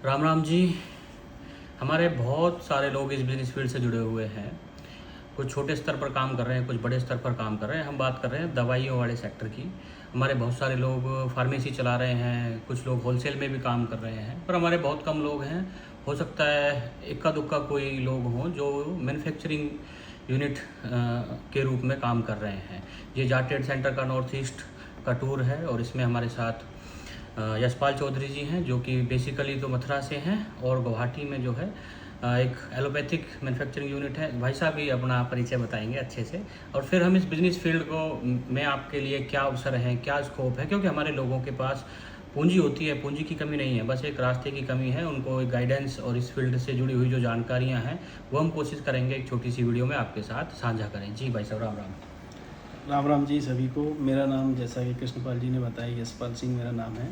राम राम जी। हमारे बहुत सारे लोग इस बिज़नेस फील्ड से जुड़े हुए हैं। कुछ छोटे स्तर पर काम कर रहे हैं, कुछ बड़े स्तर पर काम कर रहे हैं। हम बात कर रहे हैं दवाइयों वाले सेक्टर की। हमारे बहुत सारे लोग फार्मेसी चला रहे हैं, कुछ लोग होलसेल में भी काम कर रहे हैं, पर हमारे बहुत कम लोग हैं। हो सकता है इक्का दुक्का कोई लोग हों जो मैन्युफैक्चरिंग यूनिट के रूप में काम कर रहे हैं। ये जाट ट्रेड सेंटर का नॉर्थ ईस्ट का टूर है और इसमें हमारे साथ यशपाल चौधरी जी हैं, जो कि बेसिकली तो मथुरा से हैं और गुवाहाटी में जो है एक एलोपैथिक मैन्युफैक्चरिंग यूनिट है। भाई साहब भी अपना परिचय बताएंगे अच्छे से, और फिर हम इस बिज़नेस फील्ड को में आपके लिए क्या अवसर हैं, क्या स्कोप है, क्योंकि हमारे लोगों के पास पूंजी होती है, पूंजी की कमी नहीं है, बस एक रास्ते की कमी है। उनको एक गाइडेंस और इस फील्ड से जुड़ी हुई जो जानकारियाँ हैं वो हम कोशिश करेंगे एक छोटी सी वीडियो में आपके साथ साझा करें। जी भाई साहब, राम राम। राम राम जी सभी को। मेरा नाम, जैसा कि कृष्णपाल जी ने बताया, यशपाल सिंह मेरा नाम है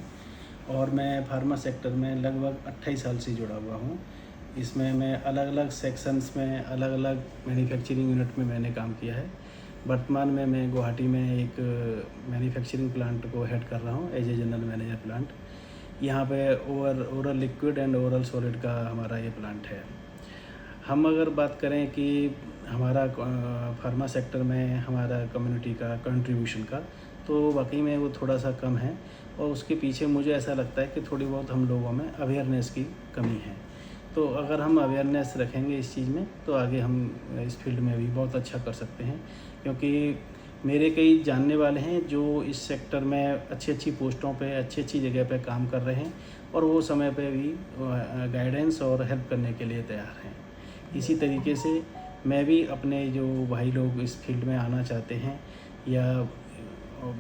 और मैं फार्मा सेक्टर में लगभग 28 साल से जुड़ा हुआ हूँ। इसमें मैं अलग अलग सेक्शंस में, अलग अलग मैन्युफैक्चरिंग यूनिट में मैंने काम किया है। वर्तमान में मैं गुवाहाटी में एक मैन्युफैक्चरिंग प्लांट को हेड कर रहा हूँ as a general manager plant. यहाँ पे oral liquid and oral solid का हमारा ये प्लांट है। हम अगर बात करें कि हमारा फार्मा सेक्टर में हमारा कम्युनिटी का कंट्रीब्यूशन का, तो वाकई में वो थोड़ा सा कम है और उसके पीछे मुझे ऐसा लगता है कि थोड़ी बहुत हम लोगों में अवेयरनेस की कमी है। तो अगर हम अवेयरनेस रखेंगे इस चीज़ में तो आगे हम इस फील्ड में भी बहुत अच्छा कर सकते हैं, क्योंकि मेरे कई जानने वाले हैं जो इस सेक्टर में अच्छी अच्छी पोस्टों पे, अच्छी अच्छी जगह पे काम कर रहे हैं और वो समय पे भी गाइडेंस और हेल्प करने के लिए तैयार हैं। इसी तरीके से मैं भी अपने जो भाई लोग इस फील्ड में आना चाहते हैं या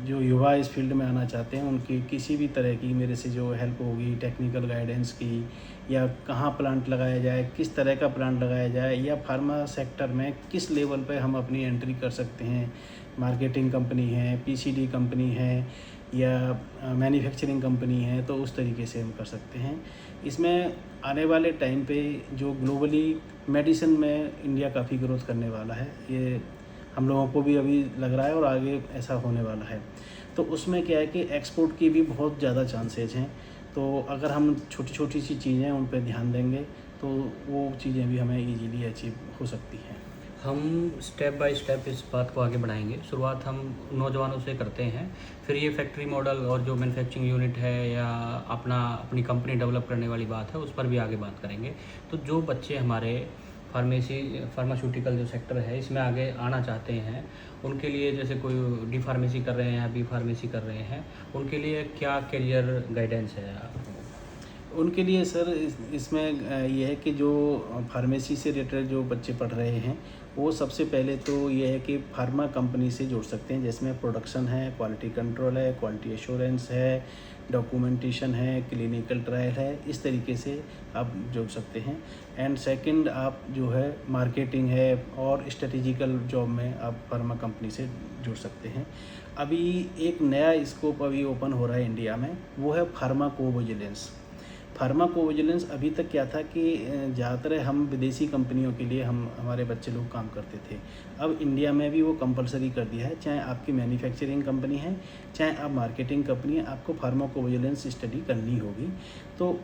जो युवा इस फील्ड में आना चाहते हैं, उनकी किसी भी तरह की मेरे से जो हेल्प होगी, टेक्निकल गाइडेंस की, या कहाँ प्लांट लगाया जाए, किस तरह का प्लांट लगाया जाए, या फार्मा सेक्टर में किस लेवल पे हम अपनी एंट्री कर सकते हैं। मार्केटिंग कंपनी है, पीसीडी कंपनी है या मैन्युफैक्चरिंग कंपनी है, तो उस तरीके से हम कर सकते हैं। इसमें आने वाले टाइम पे जो ग्लोबली मेडिसिन में इंडिया काफ़ी ग्रोथ करने वाला है, ये हम लोगों को भी अभी लग रहा है और आगे ऐसा होने वाला है। तो उसमें क्या है कि एक्सपोर्ट की भी बहुत ज़्यादा चांसेज हैं। तो अगर हम छोटी छोटी सी चीज़ें उन पर ध्यान देंगे तो वो चीज़ें भी हमें ईजीली अचीव हो सकती हैं। हम स्टेप बाय स्टेप इस बात को आगे बढ़ाएंगे। शुरुआत हम नौजवानों से करते हैं, फिर ये फैक्ट्री मॉडल और जो मैन्युफैक्चरिंग यूनिट है या अपनी कंपनी डेवलप करने वाली बात है उस पर भी आगे बात करेंगे। तो जो बच्चे हमारे फार्मास्यूटिकल जो सेक्टर है इसमें आगे आना चाहते हैं, उनके लिए जैसे कोई डी फार्मेसी कर रहे हैं या बी फार्मेसी कर रहे हैं, उनके लिए क्या करियर गाइडेंस है आपको? उनके लिए सर इसमें ये है कि जो फार्मेसी से रिलेटेड जो बच्चे पढ़ रहे हैं, वो सबसे पहले तो ये है कि फार्मा कंपनी से जुड़ सकते हैं, जिसमें प्रोडक्शन है, क्वालिटी कंट्रोल है, क्वालिटी एश्योरेंस है, डॉक्यूमेंटेशन है, क्लिनिकल ट्रायल है। इस तरीके से आप जुड़ सकते हैं। एंड सेकंड, आप जो है मार्केटिंग है और स्ट्रेटेजिकल जॉब में आप फार्मा कंपनी से जुड़ सकते हैं। अभी एक नया स्कोप अभी ओपन हो रहा है इंडिया में, वो है फार्माकोविजिलेंस। फार्माकोविजिलेंस अभी तक क्या था कि ज़्यादातर हम विदेशी कंपनियों के लिए हमारे बच्चे लोग काम करते थे। अब इंडिया में भी वो कंपलसरी कर दिया है, चाहे आपकी मैन्युफैक्चरिंग कंपनी है, चाहे आप मार्केटिंग कंपनी है, आपको फार्माकोविजिलेंस स्टडी करनी होगी। तो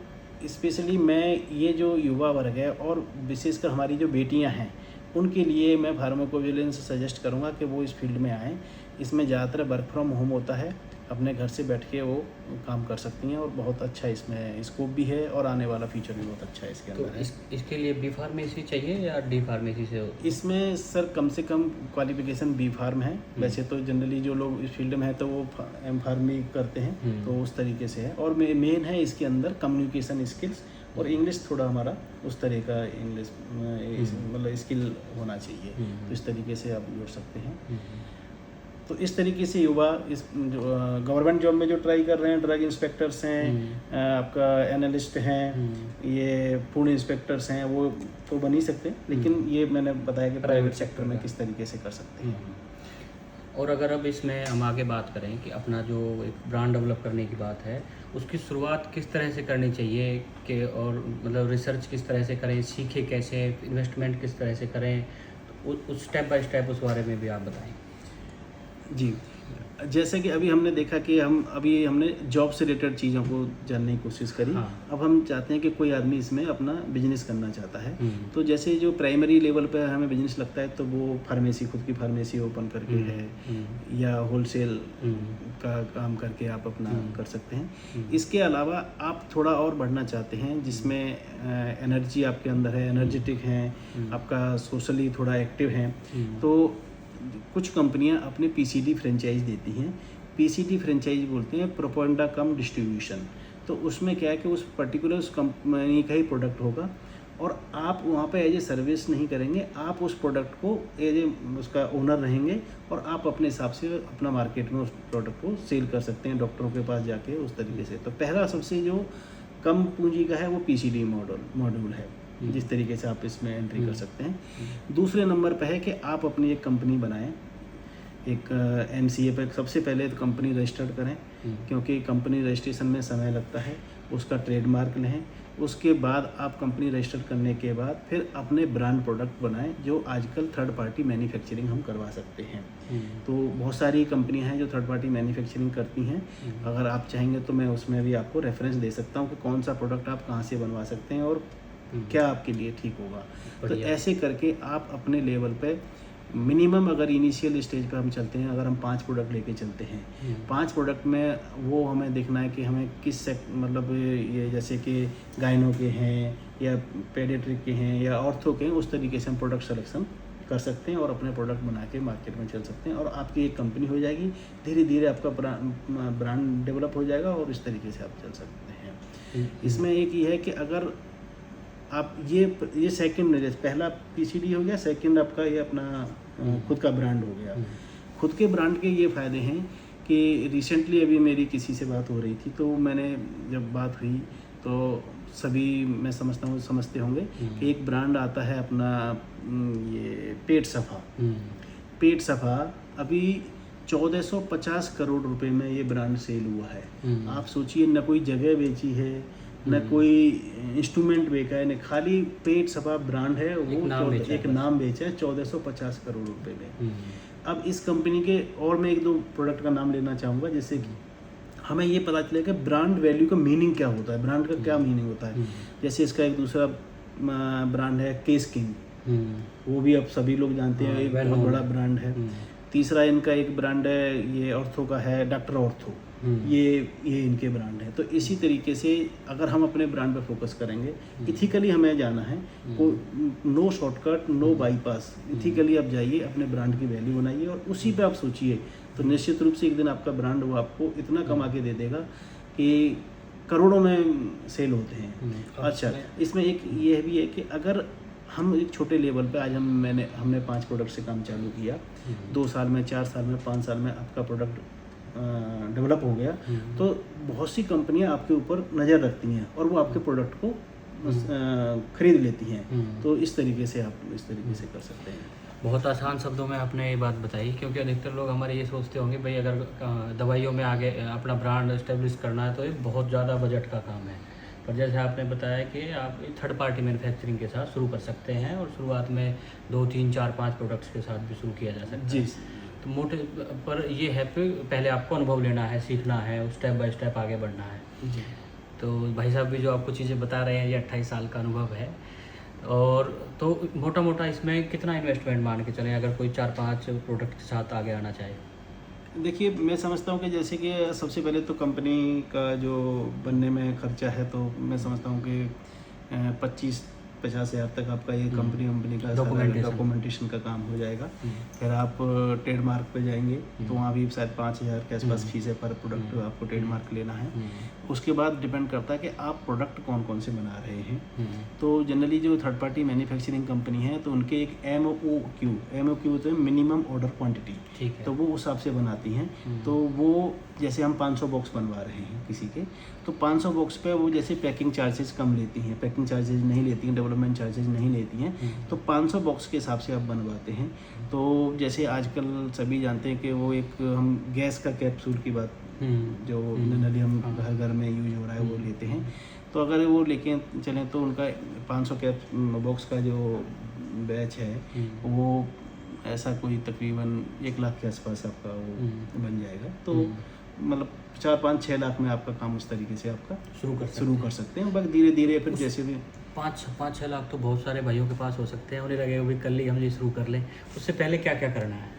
स्पेशली मैं ये जो युवा वर्ग है और विशेषकर हमारी जो बेटियां हैं, उनके लिए मैं फार्माकोविजिलेंस सजेस्ट करूंगा कि वो इस फील्ड में आएँ। इसमें ज़्यादातर वर्क फ्रॉम होम होता है, अपने घर से बैठ के वो काम कर सकती हैं और बहुत अच्छा इसमें स्कोप भी है और आने वाला फ्यूचर भी बहुत अच्छा है इसके तो अंदर है। इसके लिए बी फार्मेसी चाहिए या डी फार्मेसी से? इसमें सर कम से कम क्वालिफिकेशन बी फार्म है। वैसे तो जनरली जो लोग इस फील्ड में है तो वो एम फार्म ही करते हैं, तो उस तरीके से है। और मेन है इसके अंदर कम्युनिकेशन स्किल्स और इंग्लिश, थोड़ा हमारा उस तरह का इंग्लिश मतलब स्किल होना चाहिए। तो इस तरीके से आप जुड़ सकते हैं। तो इस तरीके से युवा इस जो गवर्नमेंट जॉब में जो ट्राई कर रहे हैं, ड्रग इंस्पेक्टर्स हैं, आपका एनालिस्ट हैं, ये फूड इंस्पेक्टर्स हैं, वो तो बन ही सकते हैं। लेकिन ये मैंने बताया कि प्राइवेट सेक्टर में किस तरीके से कर सकते हैं। और अगर अब इसमें हम आगे बात करें कि अपना जो एक ब्रांड डेवलप करने की बात है, उसकी शुरुआत किस तरह से करनी चाहिए, कि और मतलब रिसर्च किस तरह से करें, सीखे कैसे, इन्वेस्टमेंट किस तरह से करें, तो उस स्टेप बाय स्टेप उस बारे में भी आप बताएं। जी, जैसे कि अभी हमने देखा कि हमने जॉब से रिलेटेड चीज़ों को जानने की कोशिश करी। हाँ। अब हम चाहते हैं कि कोई आदमी इसमें अपना बिजनेस करना चाहता है, हम्म। तो जैसे जो प्राइमरी लेवल पे हमें बिजनेस लगता है तो वो फार्मेसी, खुद की फार्मेसी ओपन करके है, या होलसेल का काम करके आप अपना कर सकते हैं। इसके अलावा आप थोड़ा और बढ़ना चाहते हैं जिसमें एनर्जी आपके अंदर है, एनर्जेटिक हैं, आपका सोशली थोड़ा एक्टिव हैं, तो कुछ कंपनियां अपने पीसीडी फ्रेंचाइज देती हैं। पीसीडी फ्रेंचाइज बोलते हैं प्रोपेगेंडा कम डिस्ट्रीब्यूशन। तो उसमें क्या है कि उस पर्टिकुलर उस कंपनी का ही प्रोडक्ट होगा और आप वहाँ पे एज ए सर्विस नहीं करेंगे, आप उस प्रोडक्ट को एज ए उसका ओनर रहेंगे और आप अपने हिसाब से अपना मार्केट में उस प्रोडक्ट को सेल कर सकते हैं डॉक्टरों के पास जाके उस तरीके से। तो पहला सबसे जो कम पूंजी का है वो पीसीडी मॉड्यूल है, जिस तरीके से आप इसमें एंट्री कर सकते हैं। दूसरे नंबर पे है कि आप अपनी एक कंपनी बनाएं, एक एमसीए पे सबसे पहले तो कंपनी रजिस्टर्ड करें, क्योंकि कंपनी रजिस्ट्रेशन में समय लगता है, उसका ट्रेडमार्क लें। उसके बाद आप कंपनी रजिस्टर करने के बाद फिर अपने ब्रांड प्रोडक्ट बनाएं, जो आजकल थर्ड पार्टी मैन्युफैक्चरिंग हम करवा सकते हैं। तो बहुत सारी कंपनियां हैं जो थर्ड पार्टी मैन्युफैक्चरिंग करती हैं। अगर आप चाहेंगे तो मैं उसमें भी आपको रेफरेंस दे सकता हूं कि कौन सा प्रोडक्ट आप कहां से बनवा सकते हैं और क्या आपके लिए ठीक होगा। तो ऐसे करके आप अपने लेवल पे मिनिमम, अगर इनिशियल स्टेज पे हम चलते हैं, अगर हम 5 प्रोडक्ट लेके चलते हैं, 5 प्रोडक्ट में वो हमें देखना है कि हमें किस मतलब ये जैसे कि गायनो के हैं या पेडियाट्रिक के हैं या ऑर्थो के हैं, उस तरीके से हम प्रोडक्ट सिलेक्शन कर सकते हैं और अपने प्रोडक्ट बना के मार्केट में चल सकते हैं और आपकी एक कंपनी हो जाएगी। धीरे धीरे आपका ब्रांड डेवलप हो जाएगा और इस तरीके से आप चल सकते हैं। इसमें एक ये है कि अगर आप ये सेकंड, पहला पीसीडी हो गया, सेकंड आपका ये अपना खुद का ब्रांड हो गया। खुद के ब्रांड के ये फ़ायदे हैं कि रिसेंटली अभी मेरी किसी से बात हो रही थी, तो मैंने जब बात हुई तो सभी मैं समझता हूँ समझते होंगे कि एक ब्रांड आता है अपना ये पेट सफ़ा। पेट सफ़ा अभी 1450 करोड़ रुपए में ये ब्रांड सेल हुआ है। आप सोचिए, न कोई जगह बेची है, न कोई इंस्ट्रूमेंट बेचा है, न खाली पेट सफा ब्रांड है, वो एक नाम बेचा है 1450 करोड़ रुपए में। अब इस कंपनी के और मैं 1-2 प्रोडक्ट का नाम लेना चाहूँगा, जिससे कि हमें ये पता चले कि ब्रांड वैल्यू का मीनिंग क्या होता है, ब्रांड का क्या मीनिंग होता है। जैसे इसका एक दूसरा ब्रांड है केस किंग, वो भी अब सभी लोग जानते हैं, एक बहुत बड़ा ब्रांड है। तीसरा इनका एक ब्रांड है, ये ऑर्थो का है, डॉक्टर ऑर्थो, ये इनके ब्रांड है। तो इसी तरीके से अगर हम अपने ब्रांड पे फोकस करेंगे, इथिकली हमें जाना है, no shortcut, no bypass, ethically आप जाइए, अपने ब्रांड की वैल्यू बनाइए और उसी पे आप सोचिए, तो निश्चित रूप से एक दिन आपका ब्रांड वो आपको इतना कमा के दे देगा कि करोड़ों में सेल होते हैं। अच्छा, इसमें एक ये भी है कि अगर हम एक छोटे लेवल पे आज हमने 5 प्रोडक्ट से काम चालू किया, 2 साल में, 4 साल में, 5 साल में आपका प्रोडक्ट डेवलप हो गया, तो बहुत सी कंपनियां आपके ऊपर नज़र रखती हैं और वो आपके प्रोडक्ट को खरीद लेती हैं। तो इस तरीके से आप इस तरीके से कर सकते हैं। बहुत आसान शब्दों में आपने ये बात बताई, क्योंकि अधिकतर लोग हमारे ये सोचते होंगे भाई अगर दवाइयों में आगे अपना ब्रांड एस्टेब्लिश करना है तो ये बहुत ज़्यादा बजट का काम है। पर जैसे आपने बताया कि आप थर्ड पार्टी मैन्युफैक्चरिंग के साथ शुरू कर सकते हैं और शुरुआत में 2, 3, 4, 5 प्रोडक्ट्स के साथ भी शुरू किया जा सकता है। जी, तो मोटे पर ये है कि पहले आपको अनुभव लेना है, सीखना है, स्टेप बाय स्टेप आगे बढ़ना है। जी। तो भाई साहब भी जो आपको चीज़ें बता रहे हैं, ये 28 साल का अनुभव है। और तो मोटा मोटा इसमें कितना इन्वेस्टमेंट मान के चलें अगर कोई 4-5 प्रोडक्ट के साथ आगे आना चाहे? देखिए, मैं समझता हूँ कि जैसे कि सबसे पहले तो कंपनी का जो बनने में खर्चा है, तो मैं समझता हूँ कि 25-50 हज़ार तक आपका ये कंपनी का डॉक्यूमेंटेशन का काम हो जाएगा। फिर आप ट्रेडमार्क पे जाएंगे तो वहाँ भी शायद 5,000 के आसपास फीस है पर प्रोडक्ट, आपको ट्रेडमार्क लेना है। उसके बाद डिपेंड करता है कि आप प्रोडक्ट कौन कौन से बना रहे हैं। तो जनरली जो थर्ड पार्टी मैन्युफैक्चरिंग कंपनी है, तो उनके एक MOQ होते हैं, मिनिमम ऑर्डर क्वांटिटी, तो वो उस हिसाब से बनाती हैं। तो वो जैसे हम 500 बॉक्स बनवा रहे हैं किसी के, तो 500 बॉक्स पे वो जैसे पैकिंग चार्जेस कम लेती हैं, पैकिंग चार्जेस नहीं लेती हैं, डेवलपमेंट चार्जेस नहीं लेती हैं। तो 500 बॉक्स के हिसाब से आप बनवाते हैं। तो जैसे आजकल सभी जानते हैं कि वो एक हम गैस का कैप्सूल की बात, जो जनरली हम घर में यूज हो रहा है, वो लेते हैं। तो अगर वो लेके चलें तो उनका 500 बॉक्स का जो बैच है वो ऐसा कोई तकरीबन 1 लाख के आसपास आपका वो बन जाएगा। तो मतलब 4-5-6 लाख में आपका काम उस तरीके से आपका शुरू कर सकते हैं। बाकी धीरे धीरे फिर जैसे भी 5-6 लाख तो बहुत सारे भाइयों के पास हो सकते हैं, उन्हें लगेगा भाई कल ही हम ये शुरू कर लें। उससे पहले क्या क्या करना है?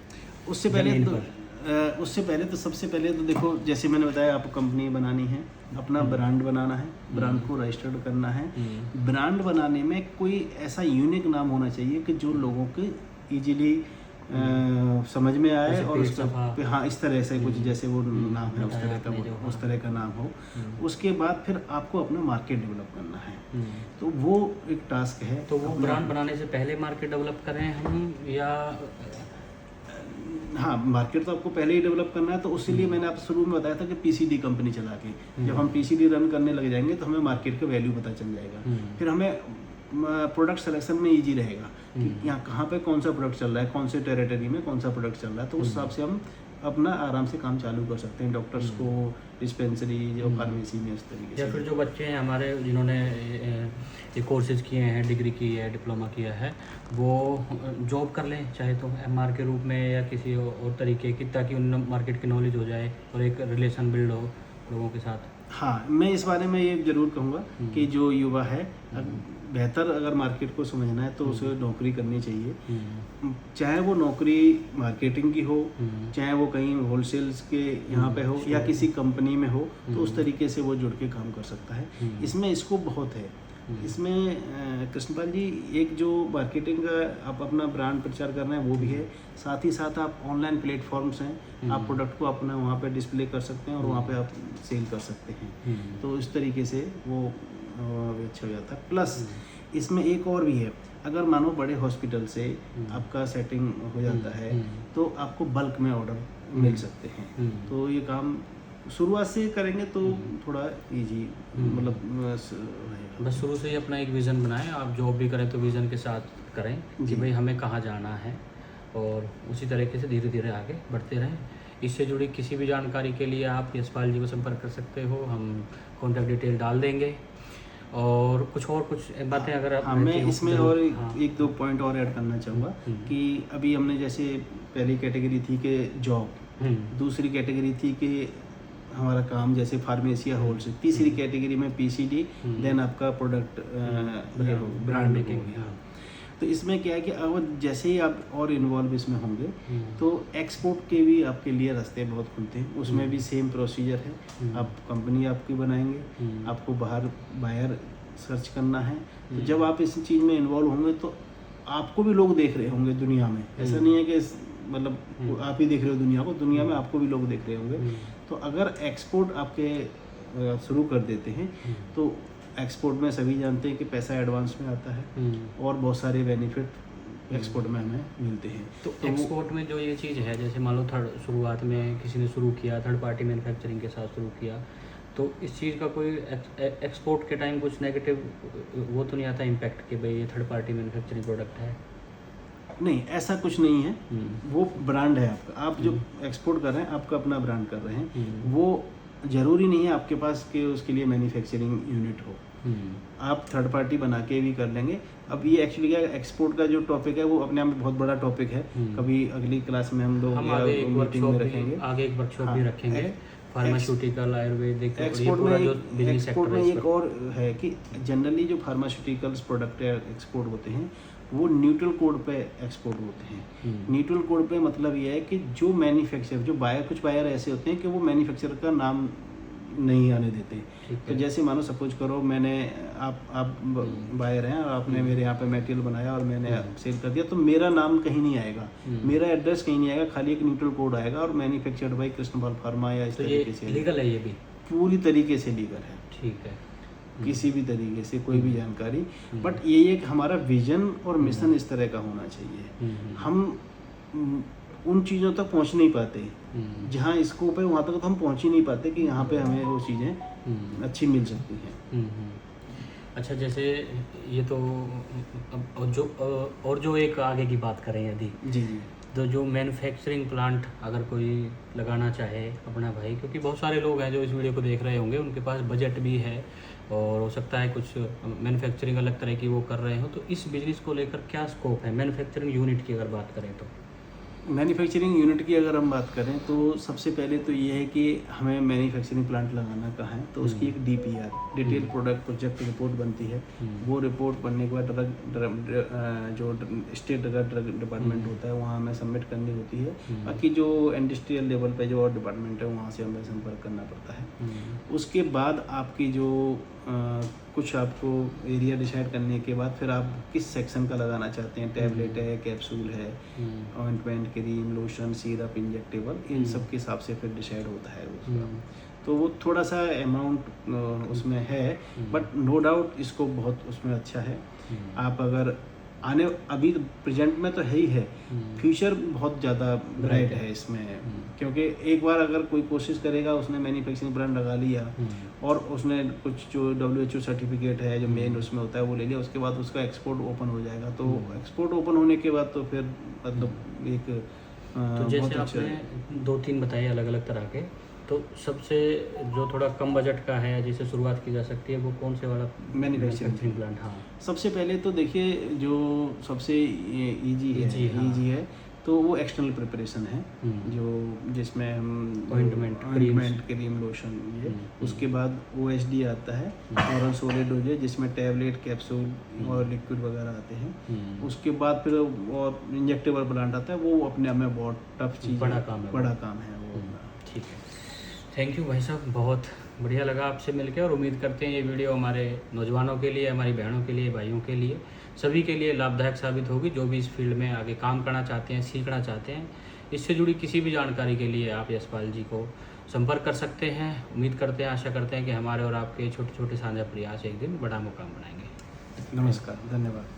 उससे पहले तो सबसे पहले तो देखो, जैसे मैंने बताया, आपको कंपनी बनानी है, अपना ब्रांड बनाना है, ब्रांड को रजिस्टर्ड करना है। ब्रांड बनाने में कोई ऐसा यूनिक नाम होना चाहिए कि जो लोगों के इजीली समझ में आए और उसका हाँ इस तरह से कुछ जैसे वो नाम है उस तरह का नाम हो। उसके बाद फिर आपको अपना मार्केट डेवलप करना है, तो वो एक टास्क है। तो वो ब्रांड बनाने से पहले मार्केट डेवलप करें हम, या हाँ मार्केट तो आपको पहले ही डेवलप करना है। तो उसीलिए मैंने आप शुरू में बताया था कि पीसीडी कंपनी चला के जब हम पीसीडी रन करने लग जाएंगे तो हमें मार्केट का वैल्यू पता चल जाएगा। फिर हमें प्रोडक्ट सिलेक्शन में इजी रहेगा कि यहाँ कहाँ पे कौन सा प्रोडक्ट चल रहा है, कौन से टेरिटरी में कौन सा प्रोडक्ट चल रहा है। तो उस हिसाब से हम अपना आराम से काम चालू कर सकते हैं, डॉक्टर्स को, डिस्पेंसरी जो फार्मेसी में, इस तरीके से। या फिर जो बच्चे हैं हमारे जिन्होंने ये कोर्सेज किए हैं, डिग्री की है, डिप्लोमा किया है, वो जॉब कर लें चाहे तो एमआर के रूप में या किसी और तरीके की, ताकि उन मार्केट की नॉलेज हो जाए और एक रिलेशन बिल्ड हो लोगों के साथ। हाँ, मैं इस बारे में ये ज़रूर कहूँगा कि जो युवा है बेहतर अगर मार्केट को समझना है तो उसे नौकरी करनी चाहिए। चाहे वो नौकरी मार्केटिंग की हो, चाहे वो कहीं होलसेल्स के यहाँ पे हो या किसी कंपनी में हो, तो उस तरीके से वो जुड़ के काम कर सकता है। इसमें स्कोप बहुत है। इसमें कृष्णपाल जी, एक जो मार्केटिंग का आप अपना ब्रांड प्रचार कर रहे हैं वो भी है, साथ ही साथ आप ऑनलाइन प्लेटफॉर्म्स हैं, आप प्रोडक्ट को अपना वहाँ पे डिस्प्ले कर सकते हैं और वहाँ पे आप सेल कर सकते हैं। तो इस तरीके से वो अच्छा हो जाता है। प्लस इसमें एक और भी है, अगर मानो बड़े हॉस्पिटल से आपका सेटिंग हो जाता है तो आपको बल्क में ऑर्डर मिल सकते हैं। तो ये काम शुरुआत से करेंगे तो थोड़ा इजी मतलब बस शुरू से ही अपना एक विज़न बनाएं। आप जॉब भी करें तो विज़न के साथ करें कि भाई हमें कहाँ जाना है, और उसी तरीके से धीरे धीरे आगे बढ़ते रहें। इससे जुड़ी किसी भी जानकारी के लिए आप यशपाल जी को संपर्क कर सकते हो, हम कॉन्टैक्ट डिटेल डाल देंगे। और कुछ बातें अगर आप मैं इसमें और एक दो पॉइंट और ऐड करना चाहूँगा कि अभी हमने जैसे पहली कैटेगरी थी कि जॉब, दूसरी कैटेगरी थी कि हमारा काम जैसे फार्मेसी या होलसेल, तीसरी कैटेगरी में पीसीडी, देन आपका प्रोडक्ट ब्रांड हो गया। तो इसमें क्या है कि अगर जैसे ही आप और इन्वॉल्व इसमें होंगे तो एक्सपोर्ट के भी आपके लिए रास्ते बहुत खुलते हैं। उसमें भी सेम प्रोसीजर है, आप कंपनी आपकी बनाएंगे, आपको बाहर बायर सर्च करना है। तो जब आप इस चीज़ में इन्वॉल्व होंगे तो आपको भी लोग देख रहे होंगे दुनिया में। ऐसा नहीं है कि मतलब आप ही देख रहे हो दुनिया को, दुनिया में आपको भी लोग देख रहे होंगे। तो अगर एक्सपोर्ट आपके शुरू कर देते हैं तो एक्सपोर्ट में सभी जानते हैं कि पैसा एडवांस में आता है और बहुत सारे बेनिफिट एक्सपोर्ट में हमें मिलते हैं। तो एक्सपोर्ट में जो ये चीज़ है, जैसे मान लो शुरुआत में किसी ने शुरू किया, थर्ड पार्टी मैन्युफैक्चरिंग के साथ शुरू किया, तो इस चीज़ का कोई एक्सपोर्ट के टाइम कुछ नेगेटिव वो तो नहीं आता इम्पैक्ट कि भाई ये थर्ड पार्टी मैन्युफैक्चरिंग प्रोडक्ट है? नहीं, ऐसा कुछ नहीं है। वो ब्रांड है आपका, आप जो एक्सपोर्ट कर रहे हैं आपका अपना ब्रांड कर रहे हैं। वो ज़रूरी नहीं है आपके पास कि उसके लिए मैन्युफैक्चरिंग यूनिट हो, आप थर्ड पार्टी बना के भी कर लेंगे। अब ये एक्चुअली क्या, एक्सपोर्ट का जो टॉपिक है वो अपने आप में बहुत बड़ा टॉपिक है। कभी अगली क्लास में हम लोग आगे एक वर्कशॉप भी रखेंगे, फार्मास्यूटिकल, आयुर्वेदिक। एक्सपोर्ट में एक और है कि जनरली जो फार्मास्यूटिकल्स प्रोडक्ट एक्सपोर्ट होते हैं वो न्यूट्रल कोड पे एक्सपोर्ट होते हैं। न्यूट्रल कोड पे मतलब ये है कि जो मैन्युफैक्चरर, जो बायर, कुछ बायर ऐसे होते हैं कि वो मैन्युफैक्चरर का नाम नहीं आने देते। तो जैसे मानो सपोज करो मैंने आप बायर हैं और आपने मेरे यहाँ पे मटेरियल बनाया और मैंने सेल कर दिया, तो मेरा नाम कहीं नहीं आएगा, मेरा एड्रेस कहीं नहीं आएगा, खाली एक न्यूट्रल कोड आएगा और मैन्युफैक्चर्ड बाय कृष्णपाल फार्मा या इस तरीके से। लीगल है ये भी? पूरी तरीके से लीगल है। ठीक है, किसी भी तरीके से कोई भी जानकारी, बट ये एक हमारा विजन और मिशन इस तरह का होना चाहिए। हम उन चीज़ों तक पहुंच नहीं पाते जहां स्कोप है, वहां तक तो हम पहुंच ही नहीं पाते कि यहाँ पे हमें वो चीज़ें अच्छी मिल सकती हैं। अच्छा, जैसे ये तो और जो एक आगे की बात करें यदि, जी, तो जो मैन्युफैक्चरिंग प्लांट अगर कोई लगाना चाहे अपना भाई, क्योंकि बहुत सारे लोग हैं जो इस वीडियो को देख रहे होंगे, उनके पास बजट भी है और हो सकता है कुछ मैन्युफैक्चरिंग अलग तरह की वो कर रहे हो, तो इस बिजनेस को लेकर क्या स्कोप है मैन्युफैक्चरिंग यूनिट की अगर बात करें तो? मैन्युफैक्चरिंग यूनिट की अगर हम बात करें तो सबसे पहले तो ये है कि हमें मैन्युफैक्चरिंग प्लांट लगाना कहाँ है, तो उसकी एक DPR detail product project report बनती है। वो रिपोर्ट बनने के बाद जो स्टेट ड्रग डिपार्टमेंट होता है वहाँ हमें सबमिट करनी होती है। बाकी जो इंडस्ट्रियल लेवल पे जो और डिपार्टमेंट है वहाँ से हमें संपर्क करना पड़ता है। उसके बाद आपकी जो कुछ आपको एरिया डिसाइड करने के बाद फिर आप किस सेक्शन का लगाना चाहते हैं, टैबलेट है, कैप्सूल है, ointment, cream, lotion, syrup, injectable, इन सब के हिसाब से फिर डिसाइड होता है उसका। तो वो थोड़ा सा अमाउंट उसमें है, बट नो डाउट इसको बहुत उसमें अच्छा है। आप अगर अभी प्रेजेंट में तो है ही है, फ्यूचर बहुत ज़्यादा ब्राइट है इसमें, क्योंकि एक बार अगर कोई कोशिश करेगा, उसने मैन्युफैक्चरिंग ब्रांड लगा लिया और उसने कुछ जो WHO सर्टिफिकेट है जो मेन उसमें होता है वो ले लिया, उसके बाद उसका एक्सपोर्ट ओपन हो जाएगा। तो एक्सपोर्ट ओपन होने के बाद तो फिर मतलब एक तो जैसे आपने 2-3 बताए अलग अलग तरह के, तो सबसे जो थोड़ा कम बजट का है जिससे शुरुआत की जा सकती है वो कौन से वाला मैन्युफैक्चरिंग प्लांट? हाँ, सबसे पहले तो देखिए जो सबसे इजी है तो वो एक्सटर्नल प्रिपरेशन है, जो जिसमें हम ऑइंटमेंट, क्रीम, लोशन, ये उसके बाद OSD आता है, ओरल सॉलिड डोज है, जिसमें टैबलेट, कैप्सूल और लिक्विड वगैरह आते हैं। उसके बाद फिर और इंजेक्टेबल प्लांट आता है, वो अपने आप में बहुत टफ चीज़, बड़ा काम है वो। ठीक है, थैंक यू भाई साहब, बहुत बढ़िया लगा आपसे मिलकर, और उम्मीद करते हैं ये वीडियो हमारे नौजवानों के लिए, हमारी बहनों के लिए, भाइयों के लिए, सभी के लिए लाभदायक साबित होगी, जो भी इस फील्ड में आगे काम करना चाहते हैं, सीखना चाहते हैं। इससे जुड़ी किसी भी जानकारी के लिए आप यशपाल जी को संपर्क कर सकते हैं। उम्मीद करते हैं, आशा करते हैं कि हमारे और आपके छोटे छोटे साझा प्रयास एक दिन बड़ा मुकाम बनाएंगे। नमस्कार, धन्यवाद।